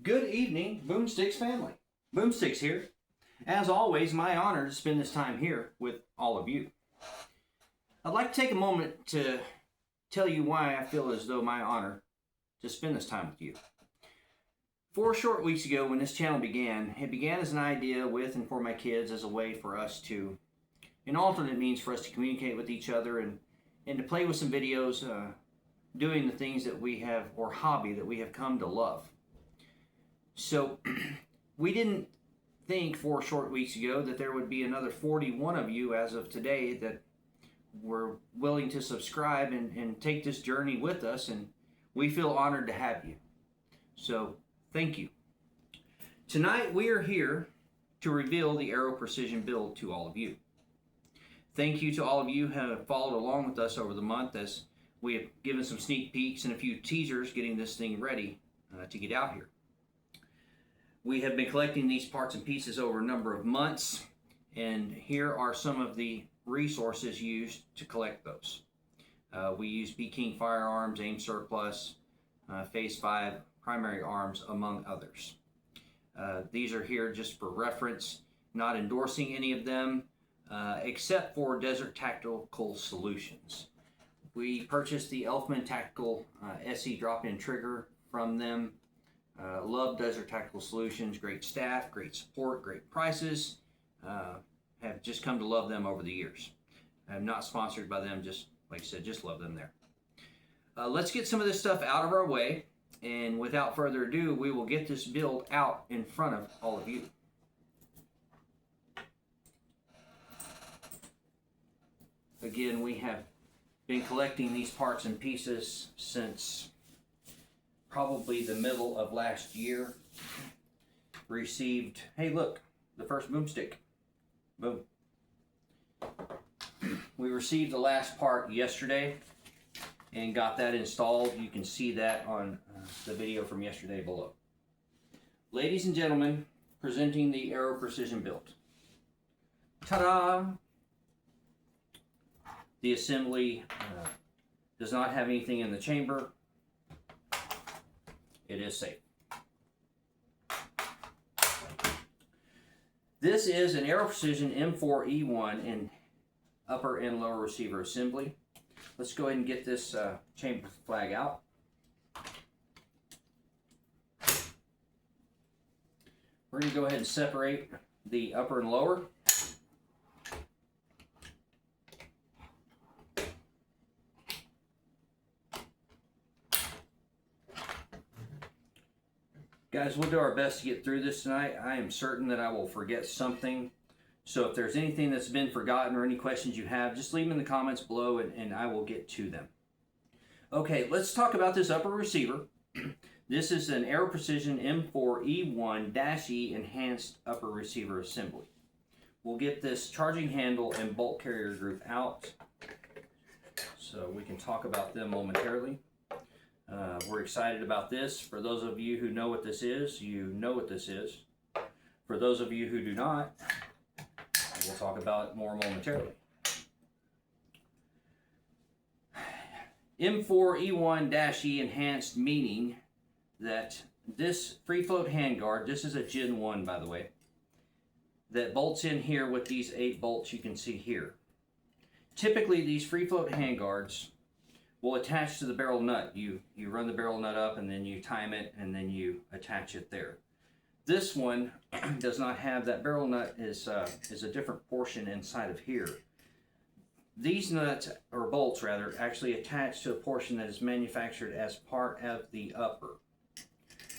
Good evening, Boomsticks family. Boomsticks here. As always, my honor to spend this time here with all of you. I'd like to take a moment to tell you why I feel as though my honor to spend this time with you. 4 short weeks ago when this channel began, it began as an idea with and for my kids as a way for us to, an alternate means for us to communicate with each other and to play with some videos, doing the things that we have, or hobby that we have come to love. So we didn't think 4 short weeks ago that there would be another 41 of you as of today that were willing to subscribe and take this journey with us, and we feel honored to have you. So thank you. Tonight we are here to reveal the Aero Precision build to all of you. Thank you to all of you who have followed along with us over the month as we have given some sneak peeks and a few teasers getting this thing ready to get out here. We have been collecting these parts and pieces over a number of months, and here are some of the resources used to collect those. We use King Firearms, Aim Surplus, Phase 5, Primary Arms, among others. These are here just for reference, not endorsing any of them, except for Desert Tactical Solutions. We purchased the Elfman Tactical SE drop-in trigger from them. Love Desert Tactical Solutions, great staff, great support, great prices. Have just come to love them over the years. I'm not sponsored by them, just like I said, just love them there. Let's get some of this stuff out of our way, and without further ado, we will get this build out in front of all of you. Again, we have been collecting these parts and pieces since probably the middle of last year. Received, hey look, the first boomstick. Boom. We received the last part yesterday and got that installed. You can see that on the video from yesterday below. Ladies and gentlemen, presenting the Aero Precision build. Ta-da! The assembly does not have anything in the chamber. It is safe. This is an Aero Precision M4E1 in upper and lower receiver assembly. Let's go ahead and get this chamber flag out. We're going to go ahead and separate the upper and lower. Guys, we'll do our best to get through this tonight. I am certain that I will forget something. So if there's anything that's been forgotten or any questions you have, just leave them in the comments below and I will get to them. Okay, let's talk about this upper receiver. This is an Aero Precision M4E1-E Enhanced Upper Receiver Assembly. We'll get this charging handle and bolt carrier group out so we can talk about them momentarily. We're excited about this. For those of you who know what this is, you know what this is. For those of you who do not, we'll talk about it more momentarily. M4E1-E Enhanced, meaning that this free float handguard, this is a Gen 1 by the way, that bolts in here with these 8 bolts you can see here. Typically these free float handguards will attach to the barrel nut. You run the barrel nut up and then you time it and then you attach it there. This one does not have that. Barrel nut is a different portion inside of here. These nuts, or bolts rather, actually attach to a portion that is manufactured as part of the upper.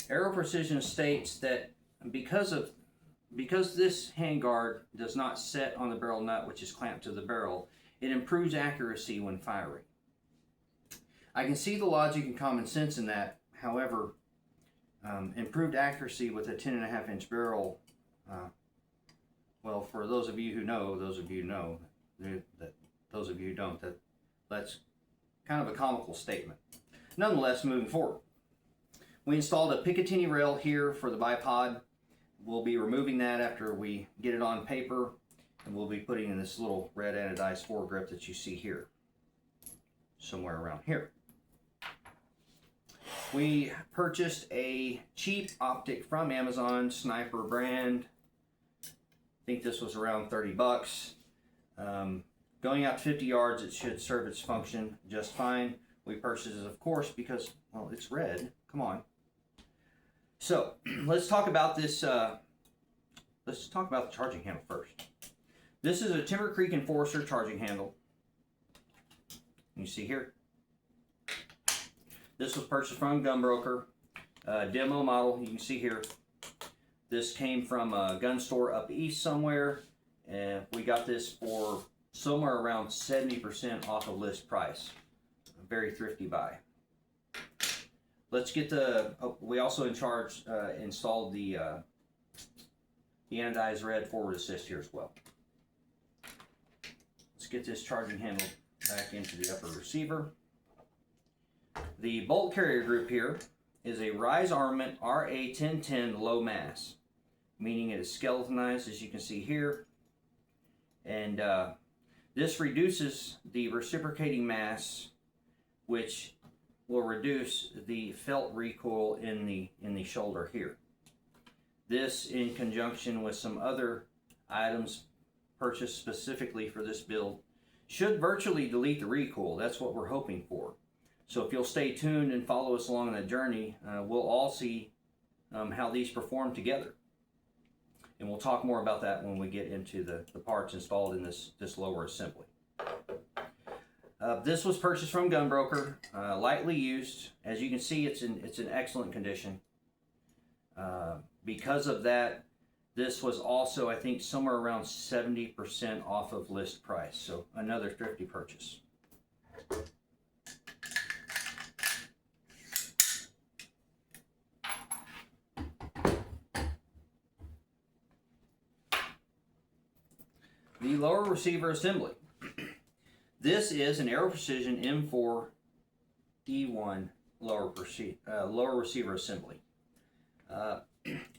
Aero Precision states that because this handguard does not set on the barrel nut, which is clamped to the barrel, it improves accuracy when firing. I can see the logic and common sense in that. However, improved accuracy with a 10.5-inch barrel, well, for those of you who know, those of you know, that those of you who don't, that's kind of a comical statement. Nonetheless, moving forward, we installed a Picatinny rail here for the bipod. We'll be removing that after we get it on paper, and we'll be putting in this little red anodized foregrip that you see here, somewhere around here. We purchased a cheap optic from Amazon, Sniper brand. I think this was around 30 bucks. Going out 50 yards, it should serve its function just fine. We purchased it, of course, because, well, it's red. Come on. So, let's talk about this. Let's talk about the charging handle first. This is a Timber Creek Enforcer charging handle. You see here. This was purchased from Gunbroker, demo model. You can see here. This came from a gun store up east somewhere, and we got this for somewhere around 70% off of list price. A very thrifty buy. Let's get the. Oh, we also installed the anodized red forward assist here as well. Let's get this charging handle back into the upper receiver. The bolt carrier group here is a Rise Armament RA1010 low mass, meaning it is skeletonized, as you can see here. And this reduces the reciprocating mass, which will reduce the felt recoil in the shoulder here. This, in conjunction with some other items purchased specifically for this build, should virtually delete the recoil. That's what we're hoping for. So if you'll stay tuned and follow us along on the journey, we'll all see how these perform together. And we'll talk more about that when we get into the parts installed in this lower assembly. This was purchased from Gunbroker, lightly used. As you can see, it's in excellent condition. Because of that, this was also, I think, somewhere around 70% off of list price. So another thrifty purchase. The lower receiver assembly. This is an Aero Precision M4 E1 lower receiver assembly.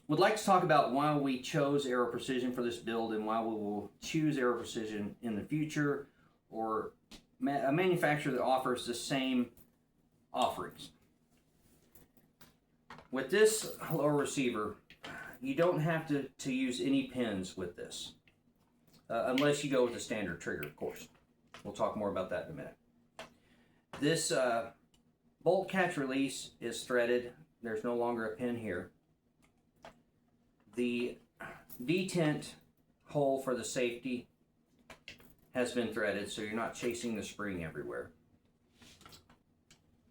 Would like to talk about why we chose Aero Precision for this build and why we will choose Aero Precision in the future, or a manufacturer that offers the same offerings. With this lower receiver, you don't have to use any pins with this. Unless you go with the standard trigger, of course. We'll talk more about that in a minute. This bolt catch release is threaded. There's no longer a pin here. The detent hole for the safety has been threaded, so you're not chasing the spring everywhere.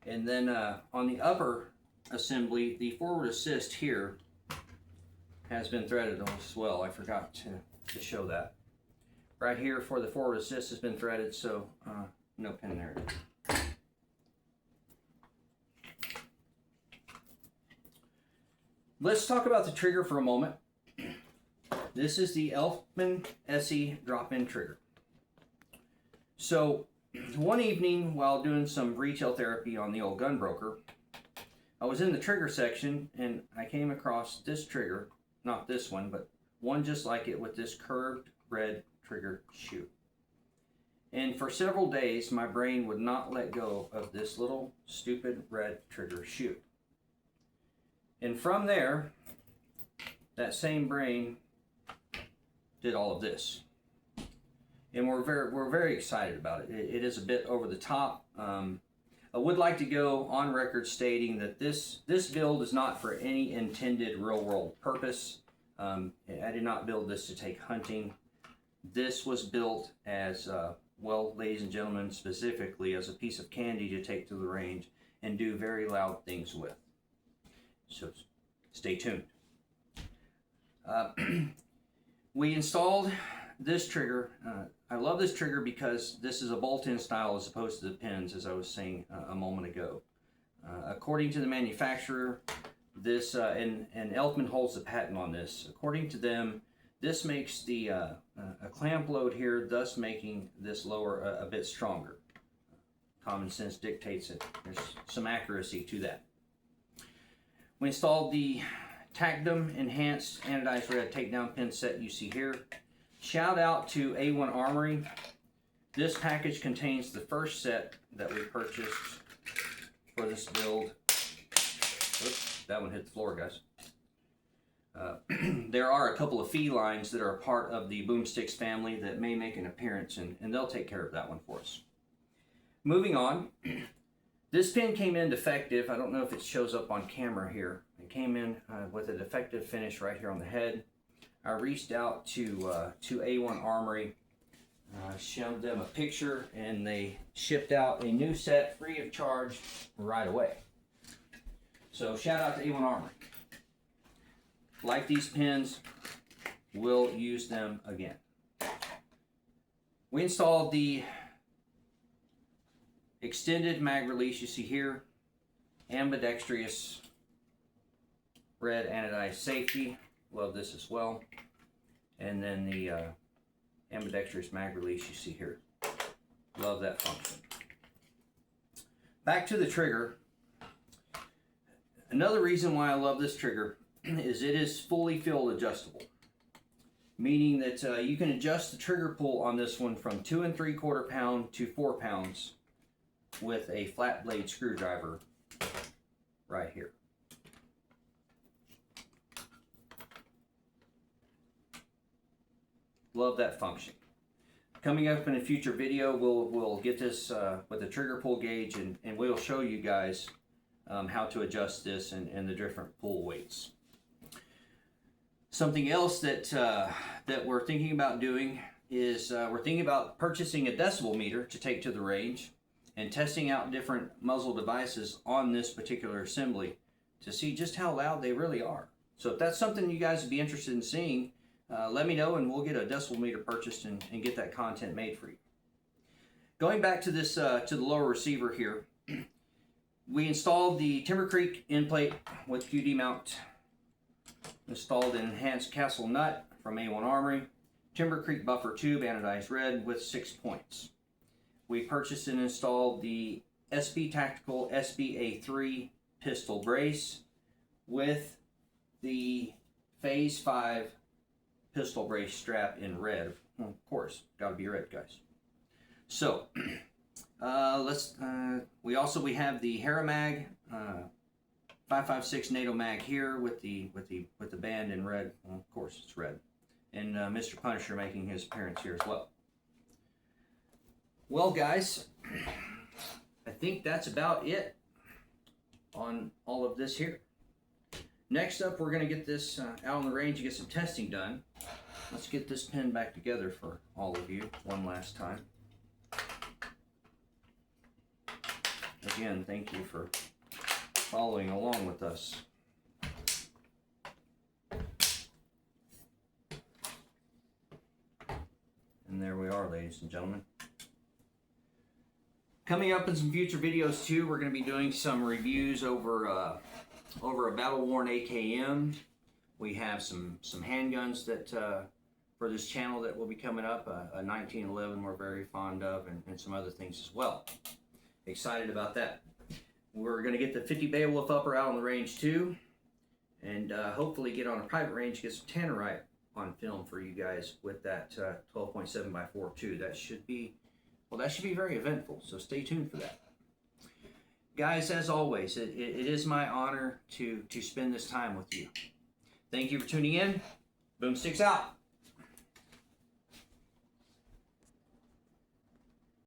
And then on the upper assembly, the forward assist here has been threaded as well. I forgot to show that. Right here for the forward assist has been threaded, so no pin there. Let's talk about the trigger for a moment. This is the Elfman SE drop-in trigger. So one evening while doing some retail therapy on the old Gunbroker, I was in the trigger section and I came across this trigger, not this one, but one just like it with this curved red trigger shoe. And for several days my brain would not let go of this little stupid red trigger shoe. And from there, that same brain did all of this. And we're very excited about it. It is a bit over the top. I would like to go on record stating that this build is not for any intended real world purpose. I did not build this to take hunting. This was built as, well, ladies and gentlemen, specifically as a piece of candy to take to the range and do very loud things with. So stay tuned. We installed this trigger. I love this trigger because this is a bolt-in style as opposed to the pins, as I was saying a moment ago. According to the manufacturer, this, and Elfman holds the patent on this, according to them, this makes the a clamp load here, thus making this lower a bit stronger. Common sense dictates it. There's some accuracy to that. We installed the Tacdom Enhanced Anodized Red Takedown Pin set you see here. Shout out to A1 Armory. This package contains the first set that we purchased for this build. Oops, that one hit the floor, guys. There are a couple of felines that are a part of the Boomsticks family that may make an appearance, and they'll take care of that one for us. Moving on, this pin came in defective. I don't know if it shows up on camera here. It came in with a defective finish right here on the head. I reached out to A1 Armory, showed them a picture, and they shipped out a new set free of charge right away. So shout out to A1 Armory. Like these pins, we'll use them again. We installed the extended mag release you see here, ambidextrous red anodized safety, love this as well, and then the ambidextrous mag release you see here, love that function. Back to the trigger. Another reason why I love this trigger is it is fully field adjustable, meaning that you can adjust the trigger pull on this one from 2 3/4 pound to 4 pounds with a flat blade screwdriver right here. Love that function. Coming up in a future video, we'll get this with the trigger pull gauge, and we'll show you guys how to adjust this and the different pull weights. Something else that we're thinking about doing is we're thinking about purchasing a decibel meter to take to the range and testing out different muzzle devices on this particular assembly to see just how loud they really are. So if that's something you guys would be interested in seeing, let me know and we'll get a decibel meter purchased and get that content made for you. Going back to this to the lower receiver here, we installed the Timber Creek end plate with QD mount. Installed an enhanced castle nut from A1 Armory, Timber Creek buffer tube anodized red with 6 points. We purchased and installed the SB Tactical SBA3 pistol brace with the Phase 5 pistol brace strap in red. Well, of course, got to be red, guys. So we have the Haramag 5.56 NATO mag here with the band in red. Well, of course, it's red. And Mr. Punisher making his appearance here as well. Well, guys, I think that's about it on all of this here. Next up, we're going to get this out on the range and get some testing done. Let's get this pin back together for all of you one last time. Again, thank you for following along with us. And there we are, ladies and gentlemen. Coming up in some future videos too, we're going to be doing some reviews over a battle-worn AKM. We have some handguns that for this channel that will be coming up. A 1911 we're very fond of, and some other things as well. Excited about that. We're going to get the 50 Beowulf upper out on the range too, and hopefully get on a private range, get some tannerite on film for you guys with that 12.7x4 too. That should be very eventful, so stay tuned for that. Guys, as always, it is my honor to spend this time with you. Thank you for tuning in. Boomsticks out.